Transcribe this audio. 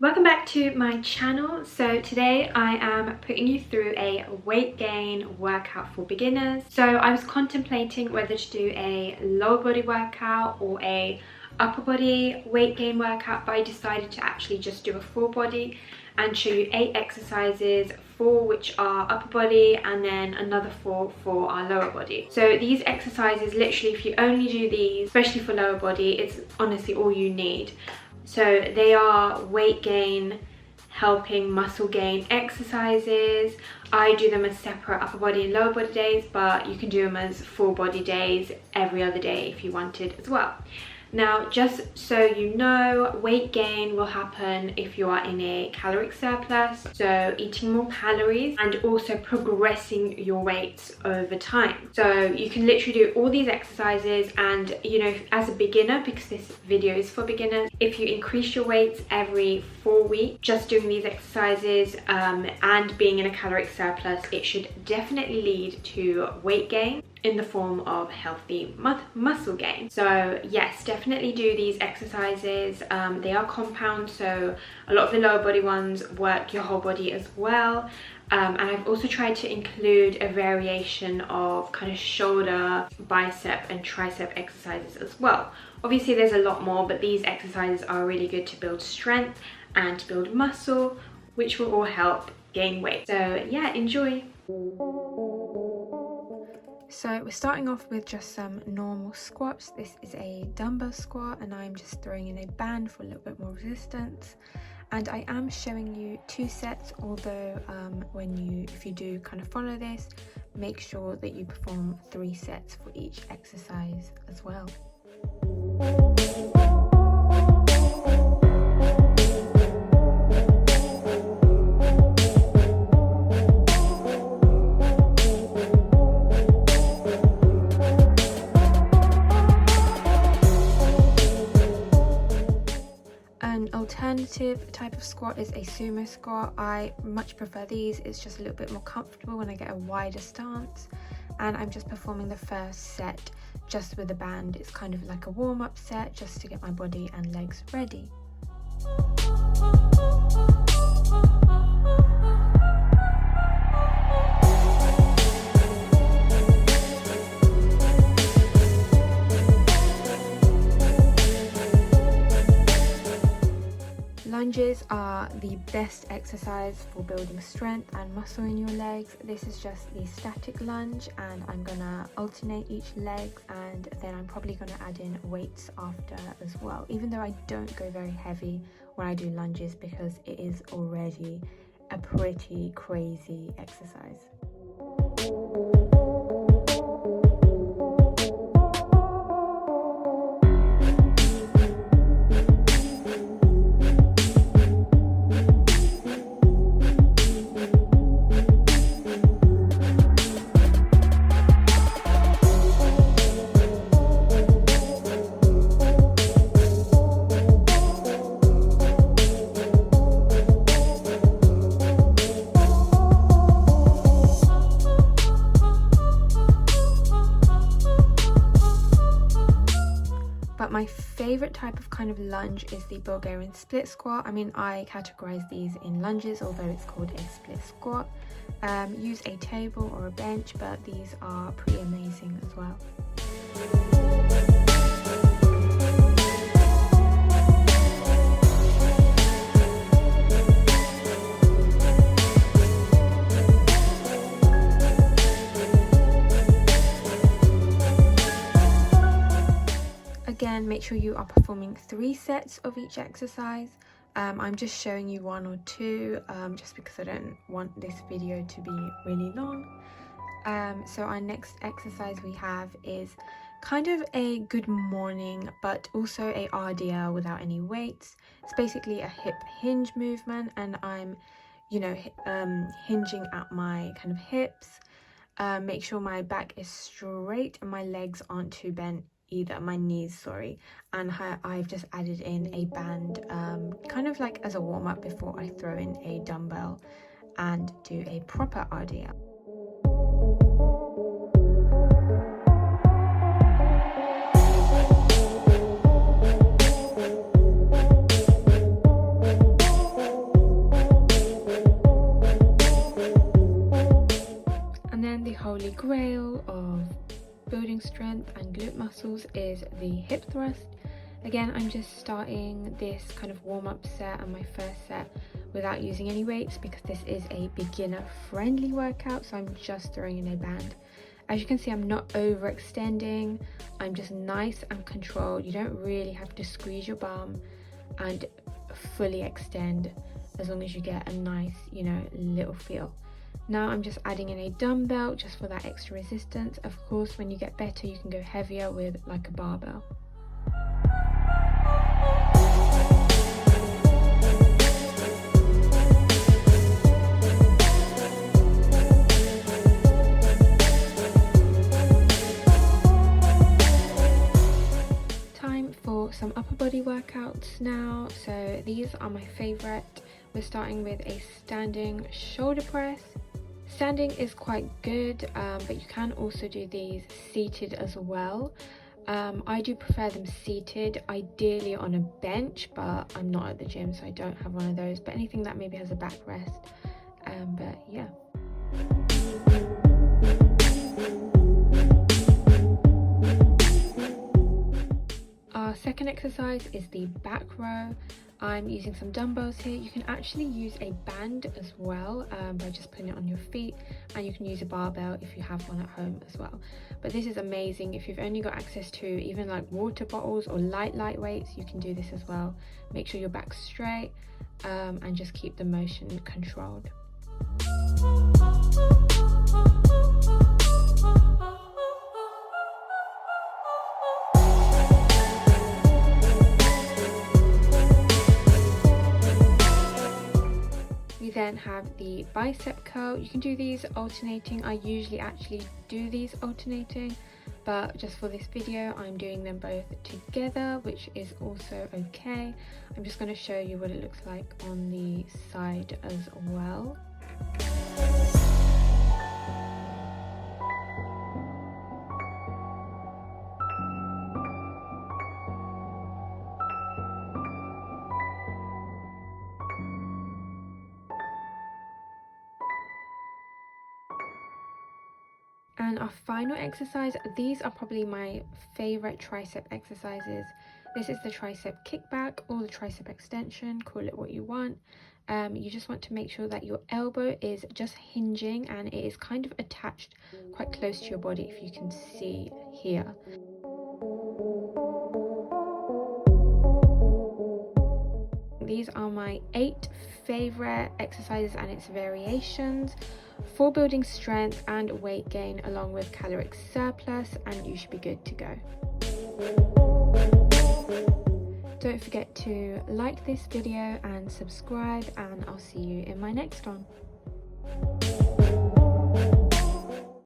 Welcome back to my channel. So today I am putting you through a weight gain workout for beginners. So I was contemplating whether to do a lower body workout or a upper body weight gain workout, but I decided to actually just do a full body and show you 8 exercises, 4 which are upper body and then another 4 for our lower body. So these exercises, literally if you only do these, especially for lower body, it's honestly all you need. So they are weight gain, helping muscle gain exercises. I do them as separate upper body and lower body days, but you can do them as full body days every other day if you wanted as well. Now, just so you know, weight gain will happen if you are in a caloric surplus, so eating more calories and also progressing your weight over time. So you can literally do all these exercises, and you know, as a beginner, because this video is for beginners, if you increase your weights every 4 weeks just doing these exercises and being in a caloric surplus, it should definitely lead to weight gain in the form of healthy muscle gain. So yes, definitely do these exercises. They are compound, so a lot of the lower body ones work your whole body as well. And I've also tried to include a variation of kind of shoulder, bicep and tricep exercises as well. Obviously there's a lot more, but these exercises are really good to build strength and to build muscle, which will all help gain weight. So yeah, enjoy. So we're starting off with just some normal squats. This is a dumbbell squat and I'm just throwing in a band for a little bit more resistance. And I am showing you 2 sets, although if you do kind of follow this, make sure that you perform 3 sets for each exercise as well. Alternative type of squat is a sumo squat. I much prefer these. It's just a little bit more comfortable when I get a wider stance, and I'm just performing the first set just with a band. It's kind of like a warm-up set just to get my body and legs ready. Lunges are the best exercise for building strength and muscle in your legs. This is just the static lunge, and I'm gonna alternate each leg, and then I'm probably gonna add in weights after as well, even though I don't go very heavy when I do lunges because it is already a pretty crazy exercise. But my favorite type of kind of lunge is the Bulgarian split squat. I mean, I categorize these in lunges, although it's called a split squat. Use a table or a bench, but these are pretty amazing as well. Again, make sure you are performing 3 sets of each exercise. I'm just showing you 1 or 2 just because I don't want this video to be really long. So our next exercise we have is kind of a good morning, but also a RDL without any weights. It's basically a hip hinge movement, and I'm, hinging at my kind of hips. Make sure my back is straight and my legs aren't too bent either, my knees, sorry. And I've just added in a band kind of like as a warm-up before I throw in a dumbbell and do a proper RDL. muscles is the hip thrust. Again, I'm just starting this kind of warm-up set and my first set without using any weights because this is a beginner friendly workout, so I'm just throwing in a band. As you can see, I'm not overextending, I'm just nice and controlled. You don't really have to squeeze your bum and fully extend, as long as you get a nice, you know, little feel. Now I'm just adding in a dumbbell just for that extra resistance. Of course, when you get better, you can go heavier with like a barbell. Time for some upper body workouts now. So these are my favorite. We're starting with a standing shoulder press. Standing is quite good, but you can also do these seated as well. I do prefer them seated, ideally on a bench, but I'm not at the gym, so I don't have one of those. But anything that maybe has a backrest, but yeah. Our second exercise is the back row. I'm using some dumbbells here. You can actually use a band as well by just putting it on your feet, and you can use a barbell if you have one at home as well. But this is amazing if you've only got access to even like water bottles or light weights. You can do this as well. Make sure your back's straight and just keep the motion controlled. We then have the bicep curl. You can do these alternating. I usually actually do these alternating, but just for this video I'm doing them both together, which is also okay. I'm just going to show you what it looks like on the side as well. And our final exercise, these are probably my favorite tricep exercises. This is the tricep kickback or the tricep extension, call it what you want. You just want to make sure that your elbow is just hinging and it is kind of attached quite close to your body, if you can see here. These are my 8 favorite exercises and its variations for building strength and weight gain along with caloric surplus, and you should be good to go. Don't forget to like this video and subscribe, and I'll see you in my next one.